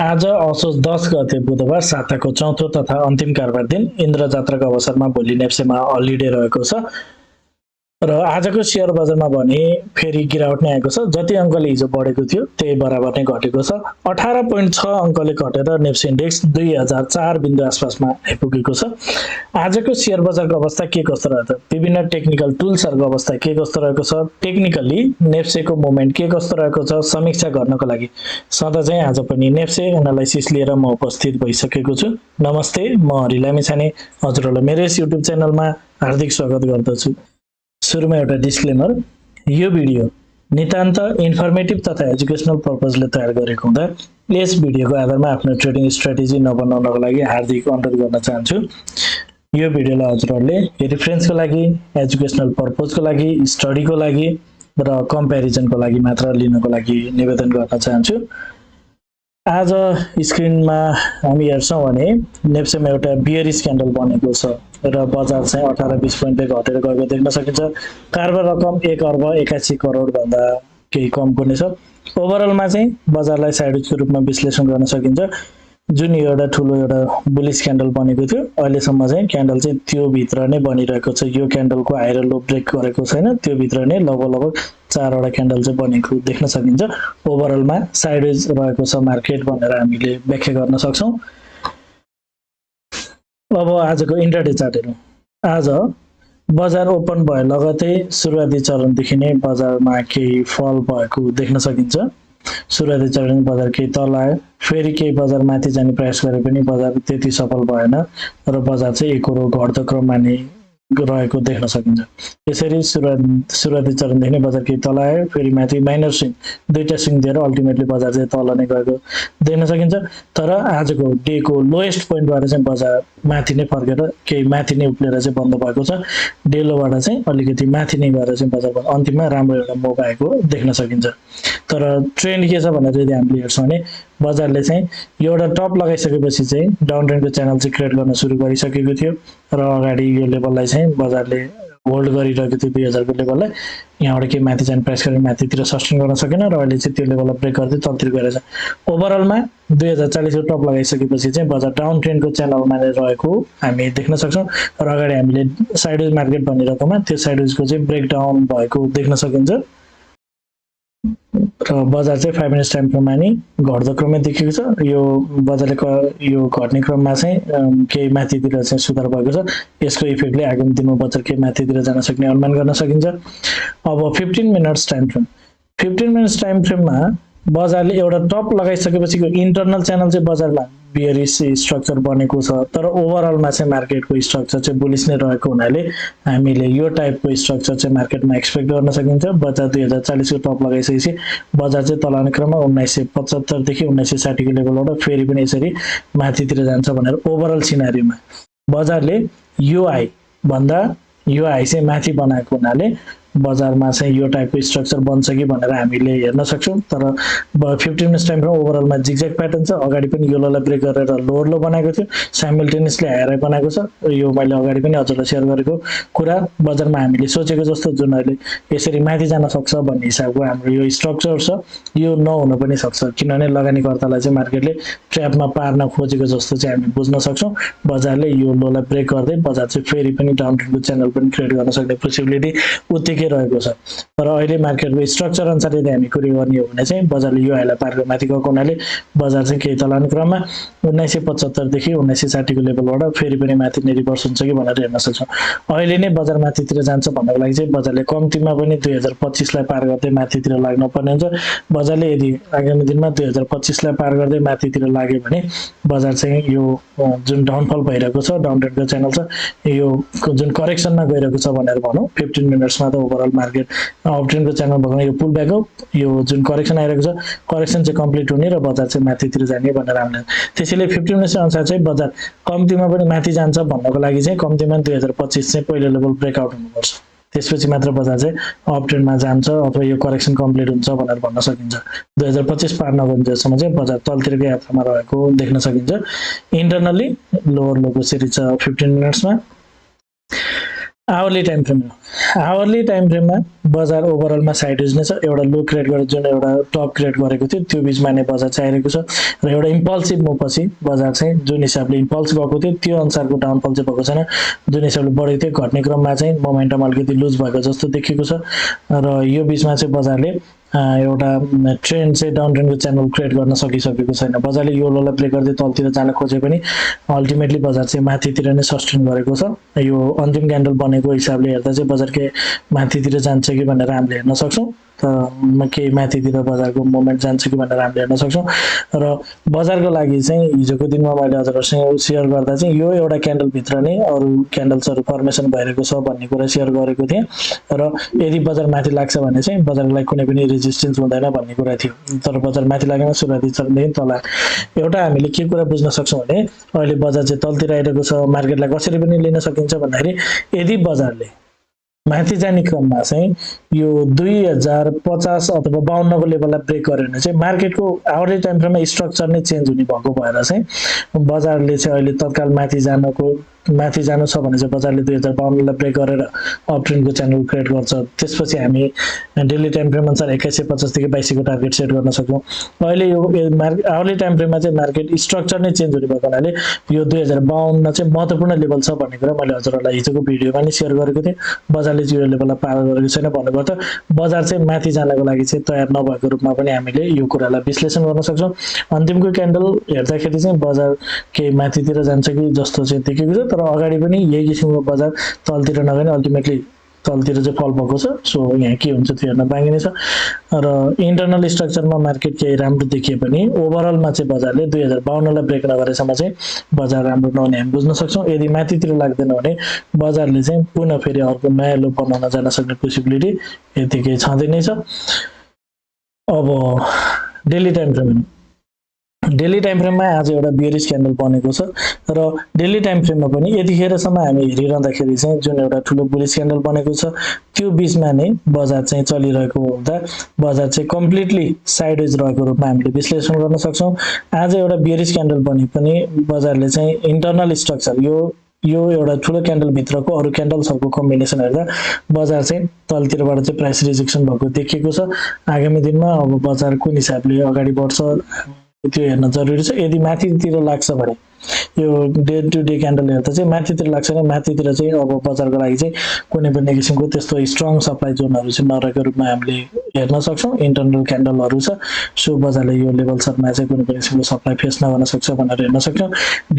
आज असोज 10 गते बुधबार साताको चौथो तथा अन्तिम कारोबार दिन इन्द्र जात्राको अवसरमा भोलि नेप्सेमा हलिडे रहेको छ र आजको शेयर बजारमा भने फेरि गिरावट नै आएको छ। जति अङ्कले हिजो बढेको थियो त्यही बराबर नै घटेको छ। 18.6 अङ्कले घटेर नेप्से इन्डेक्स 2004 बिन्दु आसपासमा आइपुगेको छ। आजको शेयर बजारको अवस्था के कस्तो रह्यो त? विभिन्न टेक्निकल टुल्सहरूको अवस्था के कस्तो रहेको छ? टेक्निकली नेप्सेको मुभमेन्ट के कस्तो रहेको छ? समीक्षा गर्नको लागि सधैँ चाहिँ आज पनि नेप्से एनालाइसिस लिएर म उपस्थित भइसकेको छु। नमस्ते, म हरि लामिछाने हजुरहरूलाई मेरो यस युट्युब च्यानलमा हार्दिक स्वागत गर्दछु। सुरुमा एउटा डिस्क्लेमर, यो भिडियो नितान्त इन्फर्मेटिभ तथा एजुकेसनल पर्पजले तयार गरेको हुँदा यस भिडियोको आधारमा आफ्नो ट्रेडिङ स्ट्र्याटेजी नबनाउनको लागि हार्दिक अनुरोध गर्न चाहन्छु। यो भिडियोलाई हजुरहरूले रिफरेन्सको लागि, एजुकेसनल पर्पजको लागि, स्टडीको लागि र कम्प्यारिजनको लागि मात्र लिनको लागि निवेदन गर्न चाहन्छु। आज स्क्रिनमा हामी हेर्छौँ भने नेप्सेमा एउटा बियरिश क्यान्डल बनेको छ र बजार चाहिँ 18-20 पोइन्टले घटेर गएको देख्न सकिन्छ। कारोबार रकम 1 अर्ब 81 करोड भन्दा केही कमको नै छ। ओभरअलमा चाहिँ बजारलाई साइडवेजको रूपमा विश्लेषण गर्न सकिन्छ। जुन यो एउटा ठुलो एउटा बुलिश क्यान्डल बनेको थियो, अहिलेसम्म चाहिँ क्यान्डल चाहिँ त्यो भित्र नै बनिरहेको छ। यो क्यान्डलको हाई र लो ब्रेक गरेको छैन, त्यो भित्र नै लगभग 4वटा क्यान्डल चाहिँ बनेको देख्न सकिन्छ। ओभरअलमा साइडवेज रहेको छ मार्केट भनेर हामीले व्याख्या गर्न सक्छौँ। अब आजको इन्ट्राडे चार्ट हेरौँ। आज बजार ओपन भए लगतै सुरुवाती चरणदेखि नै बजारमा केही फल भएको देख्न सकिन्छ। सुरुवाती चरण बजार केही तल आयो, फेरि केही बजार माथि जाने प्रयास गरे पनि बजार त्यति सफल भएन र बजार चाहिँ एकरो घट्दो क्रममा नै रहेको देख्न सकिन्छ। यसरी सुरुवाती चरणदेखि नै बजार केही तल आयो, फेरि माथि माइनर स्विङ, दुईटा स्विङ दिएर अल्टिमेटली बजार चाहिँ तल नै गएको देख्न सकिन्छ। तर आजको डेको लोएस्ट पोइन्टबाट चाहिँ बजार माथि नै फर्केर केही माथि नै उक्लेर चाहिँ बन्द भएको छ। डे लोबाट चाहिँ अलिकति माथि नै गएर चाहिँ बजार अन्तिममा राम्रो एउटा मुभ आएको देख्न सकिन्छ। तर ट्रेन्ड के छ भनेर यदि हामीले हेर्छौँ भने बजारले चाहिँ एउटा टप लगाइसकेपछि चाहिँ डाउन ट्रेन्डको च्यानल चाहिँ क्रिएट गर्न सुरु गरिसकेको थियो र अगाडि यो लेभललाई चाहिँ बजारले होल्ड गरिरहेको थियो 2000 को लेभललाई। यहाँबाट केही माथि जाने प्रयास गरेर माथितिर सस्टेन गर्न सकेन र अहिले चाहिँ त्यो लेभललाई ब्रेक गर्दै तलतिर गएर छ। ओभरअलमा 2040 को टप लगाइसकेपछि चाहिँ बजार डाउन ट्रेन्डको च्यानलमा रहेको हामी देख्न सक्छौँ र अगाडि हामीले साइडवेज मार्केट भनिरहेकोमा त्यो साइडवेजको चाहिँ ब्रेकडाउन भएको देख्न सकिन्छ र बजार चाहिँ 5 मिनट टाइम फ्रेममा नि घट्दो क्रममा देखिएको छ। यो बजारले यो घट्ने क्रममा चाहिँ केही माथितिर चाहिँ सुधार भएको छ। यसको इफेक्टले आगामी दिनमा बजार केही माथितिर जान सक्ने अनुमान गर्न सकिन्छ। अब 15 minutes time frame, 15 minutes time फ्रेममा बजारले एउटा टप लगाइसकेपछिको इन्टरनल च्यानल चाहिँ बजारमा बियरिश स्ट्रक्चर बनेको छ, तर ओभरअलमा चाहिँ मार्केटको स्ट्रक्चर चाहिँ बुलिस नै रहेको हुनाले हामीले यो टाइपको स्ट्रक्चर चाहिँ मार्केटमा एक्सपेक्ट गर्न सकिन्छ। बजार 2040 को टप लगाइसकेपछि बजार चाहिँ तल आउने क्रममा 1975 देखि 1960 को लेभलबाट फेरि पनि यसरी माथितिर जान्छ भनेर ओभरअल सिनारीमा बजारले यो हाई भन्दा यो हाई चाहिँ माथि बनाएको हुनाले बजारमा चाहिँ यो टाइपको स्ट्रक्चर बन्छ कि भनेर हामीले हेर्न सक्छौँ। तर 15 minutes time frame ओभरअलमा zigzag pattern छ। अगाडि पनि यो लोलाई ब्रेक गरेर लोवर लो बनाएको थियो, साइमल्टेनियसली हायर हाई बनाएको छ। यो मैले अगाडि पनि हजुरलाई सेयर गरेको कुरा बजारमा हामीले सोचेको जस्तो जुन अहिले यसरी माथि जान सक्छ भन्ने हिसाबको हाम्रो यो स्ट्रक्चर छ, यो नहुन पनि सक्छ, किनभने लगानीकर्तालाई चाहिँ मार्केटले ट्र्यापमा पार्न खोजेको जस्तो चाहिँ हामी बुझ्न सक्छौँ। बजारले यो लोलाई ब्रेक गर्दै बजार चाहिँ फेरि पनि डाउन ट्रेन्डको च्यानल पनि क्रिएट गर्न सक्ने पोसिबिलिटी उत्तिकै रहेको छ। तर अहिले मार्केटको स्ट्रक्चर अनुसार यदि हामी कुरो गर्ने हो भने चाहिँ बजारले यो हाईलाई पार गरेर माथि गएको हुनाले बजार चाहिँ केही तलाउने क्रममा 1975 देखि 1960 को लेभलबाट फेरि पनि माथि नै रिभर्स हुन्छ कि भनेर हेर्न सक्छौँ। अहिले नै बजार माथितिर जान्छ भन्नको लागि चाहिँ बजारले कम्तीमा पनि 2025 लाई पार गर्दै माथितिर लाग्न पर्ने हुन्छ। बजारले यदि आगामी दिनमा 2025 लाई पार गर्दै माथितिर लाग्यो भने बजार चाहिँ यो जुन डाउनफल भइरहेको छ, डाउन ट्रेन्डको च्यानल छ, यो जुन करेक्सनमा गइरहेको छ भनेर भनौँ। 15 मिनट्समा त ओभरअल मार्केट अप ट्रेन्डको च्यानल भएको यो पुल ब्याक हो, यो जुन करेक्सन आइरहेको छ, करेक्सन चाहिँ कम्प्लिट हुने र बजार चाहिँ माथितिर जाने भनेर हामीले त्यसैले 15 मिनट्स अनुसार चाहिँ बजार कम्तीमा पनि माथि जान्छ भन्नको लागि चाहिँ कम्तीमा 2025 चाहिँ पहिलो लेभल ब्रेकआउट हुनुपर्छ, त्यसपछि मात्र बजार चाहिँ अप ट्रेन्डमा जान्छ अथवा यो करेक्सन कम्प्लिट हुन्छ भनेर भन्न सकिन्छ। 2025 पार नगुन्जेसम्म चाहिँ बजार तलतिरको यात्रामा रहेको देख्न सकिन्छ। इन्टरनली लोवर लोको सिरिज छ 15 मिनट्समा। Hourly time frame hourly time फ्रेममा बजार ओभरअलमा साइडवेज नै छ एउटा लो क्रिएट गरेर जुन एउटा टप क्रिएट गरेको थियो त्यो बिचमा नै बजार चाहिरहेको छ र एउटा इम्पल्सिभ मुभ पछि बजार चाहिँ जुन हिसाबले इम्पल्स गएको थियो त्यो अनुसारको डाउनफल चाहिँ भएको छैन जुन हिसाबले बढेको थियो घट्ने क्रममा चाहिँ मोमेन्टम अलिकति लुज भएको जस्तो देखिएको छ र यो बिचमा चाहिँ बजारले एउटा ट्रेन्ड चाहिँ डाउन ट्रेन्डको च्यानल क्रिएट गर्न सकिसकेको छैन बजारले यो लोलाई ब्रेक गर्दै तलतिर जान खोजे पनि अल्टिमेटली बजार चाहिँ माथितिर नै सस्टेन गरेको छ यो अन्तिम क्यान्डल बनेको हिसाबले हेर्दा चाहिँ बजार के माथितिर जान्छ कि भनेर हामीले हेर्न सक्छौँ केही माथितिर बजारको मोमेन्ट जान्छ कि भनेर हामीले हेर्न सक्छौँ र बजारको लागि चाहिँ हिजोको दिनमा मैले हजुरहरूसँग सेयर गर्दा चाहिँ यो एउटा क्यान्डलभित्र नै अरू क्यान्डल्सहरू फर्मेसन भइरहेको छ भन्ने कुरा सेयर गरेको थिएँ र यदि बजार माथि लाग्छ भने चाहिँ बजारको लागि कुनै पनि रेजिस्टेन्स हुँदैन भन्ने कुरा थियो तर बजार माथि लागेन सुरुवाती चरणदेखि तल एउटा हामीले के कुरा बुझ्न सक्छौँ भने अहिले बजार चाहिँ तलतिर आइरहेको छ मार्केटलाई कसरी पनि लिन सकिन्छ भन्दाखेरि यदि बजारले माथि जाने क्रममा चाहिँ यो 2050 अथवा 52 को लेभललाई ब्रेक गर्यो भने चाहिँ मार्केटको आवरेज टाइम फ्रेममा स्ट्रक्चर नै चेन्ज हुने भएको भएर चाहिँ बजारले चाहिँ अहिले तत्काल माथि जानु छ भने चाहिँ बजारले 2052 लाई ब्रेक गरेर अप ट्रेन्डको च्यानल क्रिएट गर्छ त्यसपछि हामी डेली टाइम फ्रेम अनुसार 2150 देखि 2200 को टार्गेट सेट गर्न सक्छौँ अहिले यो आवरली टाइम फ्रेममा चाहिँ मार्केट स्ट्रक्चर नै चेन्ज हुने भएको हुनाले यो 2052 चाहिँ महत्त्वपूर्ण लेभल छ भन्ने कुरा मैले हजुरहरूलाई हिजोको भिडियोमा नै सेयर गरेको थिएँ बजारले चाहिँ यो लेभललाई पार गरेको छैन भन्नुपर्छ बजार चाहिँ माथि जानको लागि चाहिँ तयार नभएको रूपमा पनि हामीले यो कुरालाई विश्लेषण गर्न सक्छौँ अन्तिमको क्यान्डल हेर्दाखेरि चाहिँ बजार केही माथितिर जान्छ कि जस्तो चाहिँ देखेको छ तर अगाडि पनि यही किसिमको बजार तलतिर नगए अल्टिमेटली तलतिर चाहिँ फल भएको छ सो यहाँ के हुन्छ त्यो हेर्न बाँकी नै छ र इन्टरनल स्ट्रक्चरमा मार्केट केही राम्रो देखिए पनि ओभरअलमा चाहिँ बजारले 2052 लाई ब्रेक नगरेसम्म चाहिँ बजार राम्रो नहुने हामी बुझ्न सक्छौँ यदि माथितिर लाग्दैन भने बजारले चाहिँ पुनः फेरि अर्को नयाँ लो बनाउन जान सक्ने पोसिबिलिटी यतिकै छँदै नै छ अब डेली टाइम फ्रेममा आज एउटा बियरिश क्यान्डल बनेको छ र डेली टाइम फ्रेममा पनि यतिखेरसम्म हामी हेरिरहँदाखेरि चाहिँ जुन एउटा ठुलो बुलिश क्यान्डल बनेको छ त्यो बिचमा नै बजार चाहिँ चलिरहेको हुँदा बजार चाहिँ कम्प्लिटली साइडवेज रहेको रूपमा हामीले विश्लेषण गर्न सक्छौँ आज एउटा बियरिश क्यान्डल बने पनि बजारले चाहिँ इन्टरनल स्ट्रक्चर यो एउटा ठुलो क्यान्डल भित्रको अरू क्यान्डल्सहरूको कम्बिनेसन हेर्दा बजार चाहिँ तलतिरबाट चाहिँ प्राइस रिजेक्सन भएको देखिएको छ आगामी दिनमा अब बजार कुन हिसाबले अगाडि बढ्छ त्यो हेर्न जरुरी छ यदि माथितिर लाग्छ भने यो डे टु डे क्यान्डल हेर्दा चाहिँ माथितिर लाग्छ भने माथितिर चाहिँ अब बजारको लागि चाहिँ कुनै पनि किसिमको त्यस्तो स्ट्रङ सप्लाई जोनहरू चाहिँ नरहेको रूपमा हामीले हेर्न सक्छौँ इन्टरनल क्यान्डलहरू छ सो बजारले यो लेभलसम्ममा चाहिँ कुनै पनि किसिमको सप्लाई फेस नगर्न सक्छ भनेर हेर्न सक्छौँ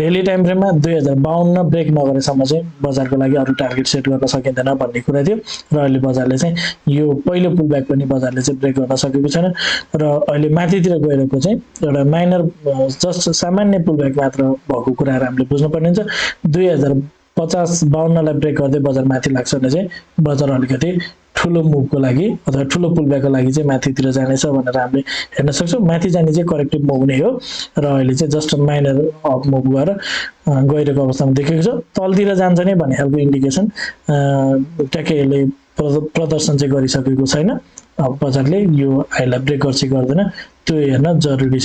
डेली टाइम फ्रेममा 2052 ब्रेक नगरेसम्म चाहिँ बजारको लागि अरू टार्गेट सेट गर्न सकिँदैन भन्ने कुरा थियो र अहिले बजारले चाहिँ यो पहिलो पुल ब्याक पनि बजारले चाहिँ ब्रेक गर्न सकेको छैन र अहिले माथितिर गइरहेको चाहिँ एउटा माइनर जस्ट सामान्य पुल ब्याक मात्र भएको कुराहरू हामीले बुझ्नुपर्ने हुन्छ 2050-52 लाई ब्रेक गर्दै बजार माथि लाग्छ भने चाहिँ बजार अलिकति ठुलो मुभको लागि अथवा ठुलो पुलब्याकको लागि चाहिँ माथितिर जानेछ भनेर हामीले हेर्न सक्छौँ माथि जाने चाहिँ करेक्टिभ मुभ नै हो र अहिले चाहिँ जस्ट माइनर अप मुभ भएर गइरहेको अवस्थामा देखेको छ तलतिर जान्छ नै भन्ने खालको इन्डिकेसन ट्याक्कै यसले प्रदर्शन चाहिँ गरिसकेको छैन अब बजारले यो हाईलाई ब्रेक गर्छ गर्दैन त्यो हेर्न जरुरी छ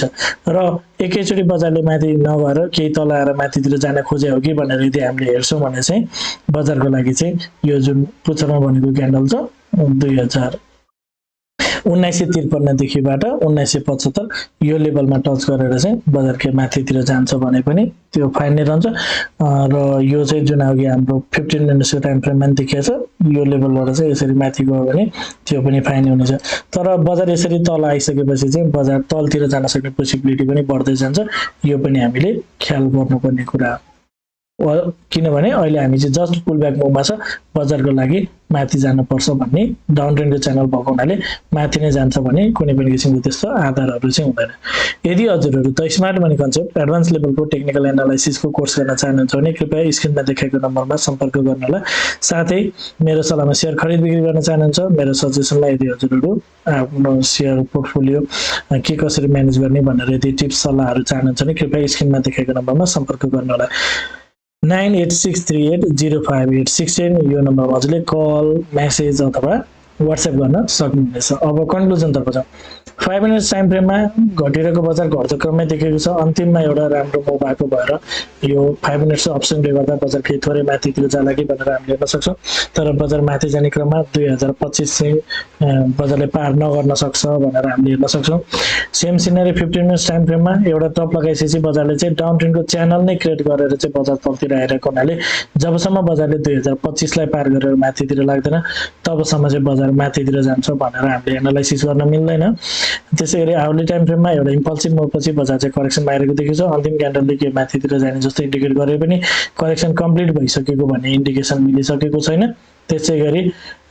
र एकैचोटि बजारले माथि नगएर केही तल आएर माथितिर जान खोजे हो कि भनेर यदि हामीले हेर्छौँ भने चाहिँ बजारको लागि चाहिँ यो जुन पुच्छरमा भनेको क्यान्डल छ 1953 देखिबाट 1975 यो लेभलमा टच गरेर चाहिँ बजार के माथितिर जान्छ भने पनि त्यो फाइन नै रहन्छ र यो चाहिँ जुन अघि हाम्रो 15 मिनेट्सको टाइम फ्रेममा देखिएको छ यो लेभलबाट चाहिँ यसरी माथि गयो भने त्यो पनि फाइन हुनेछ तर बजार यसरी तल आइसकेपछि चाहिँ बजार तलतिर जान सक्ने पोसिबिलिटी पनि बढ्दै जान्छ यो पनि हामीले ख्याल गर्नुपर्ने कुरा हो किनभने अहिले हामी चाहिँ जस्ट पुल ब्याक मुभमा छ बजारको लागि माथि जानुपर्छ भन्ने डाउन ट्रेन्डको च्यानल भएको हुनाले माथि नै जान्छ भने कुनै पनि किसिमको त्यस्तो आधारहरू चाहिँ हुँदैन यदि हजुरहरू त स्मार्ट मनी कन्सेप्ट एडभान्स लेभलको टेक्निकल एनालाइसिसको कोर्स गर्न चाहनुहुन्छ भने कृपया स्क्रिनमा देखाएको नम्बरमा सम्पर्क गर्नुहोला साथै मेरो सल्लाहमा सेयर खरिद बिक्री गर्न चाहनुहुन्छ मेरो सजेसनमा यदि हजुरहरू आफ्नो सेयर पोर्टफोलियो के कसरी म्यानेज गर्ने भनेर यदि टिप्स सल्लाहहरू चाहनुहुन्छ भने कृपया स्क्रिनमा देखाएको नम्बरमा सम्पर्क गर्नुहोला 9863805816 यो नम्बरमा हजुरले कल मेसेज अथवा व्हाट्सएप गर्न सक्नुहुनेछ। अब कन्क्लुजनतर्फ जाउँ। 5 मिनट्स टाइम फ्रेममा घटिरहेको बजार घट्दो क्रममै देखेको छ। अन्तिममा एउटा राम्रो मुभ भएको भएर यो 5 मिनट्स अप्सनले गर्दा बजार केही थोरै माथितिर जाला कि भनेर हामीले हेर्न सक्छौँ। तर बजार माथि जाने क्रममा 2025 चाहिँ बजारले पार नगर्न सक्छ भनेर हामीले हेर्न सक्छौँ। सेम सिनेरी 15 मिनट्स टाइम फ्रेममा एउटा टप लगाइसकेपछि बजारले चाहिँ डाउन ट्रेन्डको च्यानल नै क्रिएट गरेर चाहिँ बजार तलतिर आइरहेको हुनाले जबसम्म बजारले 2025 लाई पार गरेर माथितिर लाग्दैन तबसम्म चाहिँ बजार माथितिर जान्छ भनेर हामीले एनालाइसिस गर्न मिल्दैन। त्यसैगरी आवली टाइम फ्रेममा एउटा इम्पल्सिभ मुभपछि बजार चाहिँ करेक्सनमा आइरहेको देखिन्छ। अन्तिम क्यान्डलले के माथितिर जाने जस्तो इन्डिकेट गरे पनि करेक्सन कम्प्लिट भइसकेको भन्ने इन्डिकेसन मिलिसकेको छैन। त्यसैगरी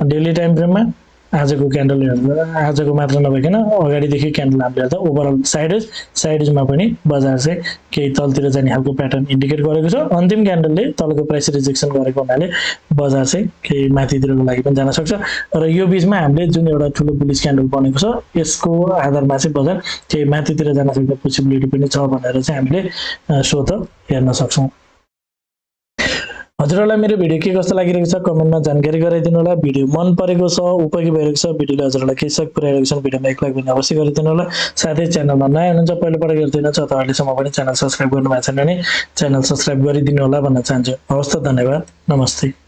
डेली टाइम फ्रेममा आजको क्यान्डल हेर्दा आजको मात्र नभइकन अगाडिदेखि क्यान्डल हामीले हेर्दा ओभरअल साइडेजमा पनि बजार चाहिँ केही तलतिर जाने खालको प्याटर्न इन्डिकेट गरेको छ। अन्तिम क्यान्डलले तलको प्राइस रिजेक्सन गरेको हुनाले बजार चाहिँ केही माथितिरको लागि पनि जान सक्छ। र यो बीचमा हामीले जुन एउटा ठुलो बुलिस क्यान्डल बनेको छ यसको आधारमा चाहिँ बजार केही माथितिर जान सक्ने पोसिबिलिटी पनि छ भनेर चाहिँ हामीले स्वतः हेर्न सक्छौँ। हजुरहरूलाई मेरो भिडियो के कस्तो लागिरहेको छ कमेन्टमा जानकारी गराइदिनु होला। भिडियो मन परेको छ उपयोगी भइरहेको छ भिडियोले हजुरलाई के सहयोग पुर्याइरहेको छ भिडियोमा एक लाइक पनि अवश्य गरिदिनु होला। साथै च्यानलमा नयाँ हुनुहुन्छ पहिलोपल्ट हेर्दै हुनुहुन्छ अथवा अहिलेसम्म पनि च्यानल सब्स्क्राइब गर्नु भएको छैन भने च्यानल सब्स्क्राइब गरिदिनु होला भन्न चाहन्छु। हवस् त धन्यवाद नमस्ते।